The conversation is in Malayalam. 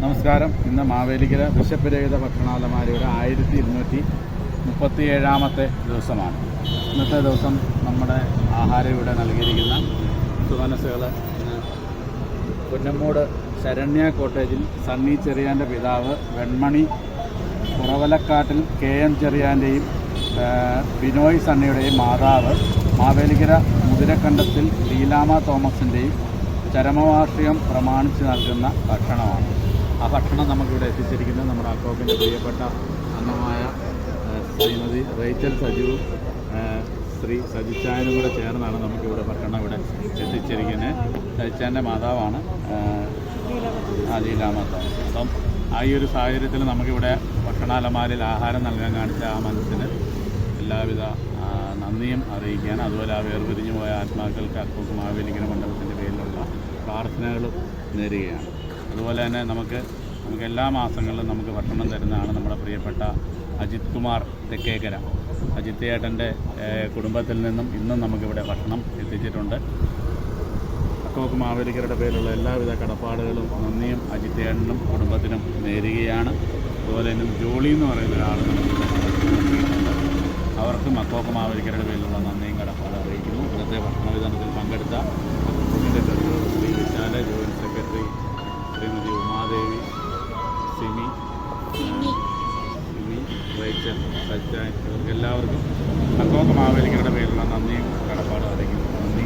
നമസ്കാരം. ഇന്ന് മാവേലിക്കര ബിഷപ്പ് രഹിത ഭക്ഷണാലമാരിയുടെ 1237ാമത്തെ ദിവസമാണ്. ഇന്നത്തെ ദിവസം നമ്മുടെ ആഹാരം ഇവിടെ നൽകിയിരിക്കുന്ന സുമനസ്സുകൾ ഇന്ന് പുന്നമ്മൂട് ശരണ്യ കോട്ടേജിൽ സണ്ണി ചെറിയാൻ്റെ പിതാവ് വെൺമണി, കുറവലക്കാട്ടിൽ KM ചെറിയാൻ്റെയും ബിനോയ് സണ്ണിയുടെയും മാതാവ് മാവേലിക്കര മുതിരക്കണ്ടത്തിൽ ലീലാമ തോമസിൻ്റെയും ചരമവാർഷികം പ്രമാണിച്ച് നൽകുന്ന ഭക്ഷണമാണ്. ആ ഭക്ഷണം നമുക്കിവിടെ എത്തിച്ചിരിക്കുന്നത് നമ്മുടെ അക്കോക്കിൻ്റെ പ്രിയപ്പെട്ട അംഗമായ ശ്രീമതി റേച്ചൽ സജുവും ശ്രീ സജിച്ചായനും കൂടെ ചേർന്നാണ് നമുക്കിവിടെ ഭക്ഷണം ഇവിടെ എത്തിച്ചിരിക്കുന്നത്. സജിച്ചാൻ്റെ മാതാവാണ് ലീലാമ തോമസ്. അപ്പം ആ ഈ ഒരു സാഹചര്യത്തിൽ നമുക്കിവിടെ ഭക്ഷണാലമാരിൽ ആഹാരം നൽകാൻ കാണിച്ച ആ മനസ്സിന് എല്ലാവിധ നന്ദിയും അറിയിക്കുകയാണ്. അതുപോലെ ആ വേർപിരിഞ്ഞു പോയ ആത്മാക്കൾക്ക് അക്കോക്ക് മാവേലിക്കര മണ്ഡലത്തിൻ്റെ പേരിലുള്ള പ്രാർത്ഥനകളും നേരുകയാണ്. അതുപോലെ തന്നെ നമുക്ക് എല്ലാ മാസങ്ങളിലും നമുക്ക് ഭക്ഷണം തരുന്നതാണ് നമ്മുടെ പ്രിയപ്പെട്ട അജിത് കുമാർ തെക്കേക്കര. അജിത് ഏട്ടൻ്റെ കുടുംബത്തിൽ നിന്നും ഇന്നും നമുക്കിവിടെ ഭക്ഷണം എത്തിച്ചിട്ടുണ്ട്. അക്കോക്ക് മാവേലിക്കരയുടെ പേരിലുള്ള എല്ലാവിധ കടപ്പാടുകളും നന്ദിയും അജിത് ഏട്ടനും കുടുംബത്തിനും നേരുകയാണ്. അതുപോലെ തന്നെ ജോളി എന്ന് പറയുന്ന ഒരാൾ നമുക്കിവിടെ എത്തിയിട്ടുണ്ട്. അവർക്കും അക്കോക്ക് മാവേലിക്കരയുടെ പേരിലുള്ള നന്ദിയും കടപ്പാടും അറിയിക്കുന്നു. ഇന്നത്തെ ഭക്ഷണ വിതരണത്തിൽ പങ്കെടുത്ത അക്കോക്കിൻ്റെ treasurer Shri Vishala, joint secretary Shrimati Umadevi, Simi, Rachel, Sajjan, ഇവർക്കെല്ലാവർക്കും അക്കോക്ക് മാവേലിക്കരയുടെ പേരിലുള്ള നന്ദിയും കടപ്പാടും അറിയിക്കുന്നു. നന്ദി.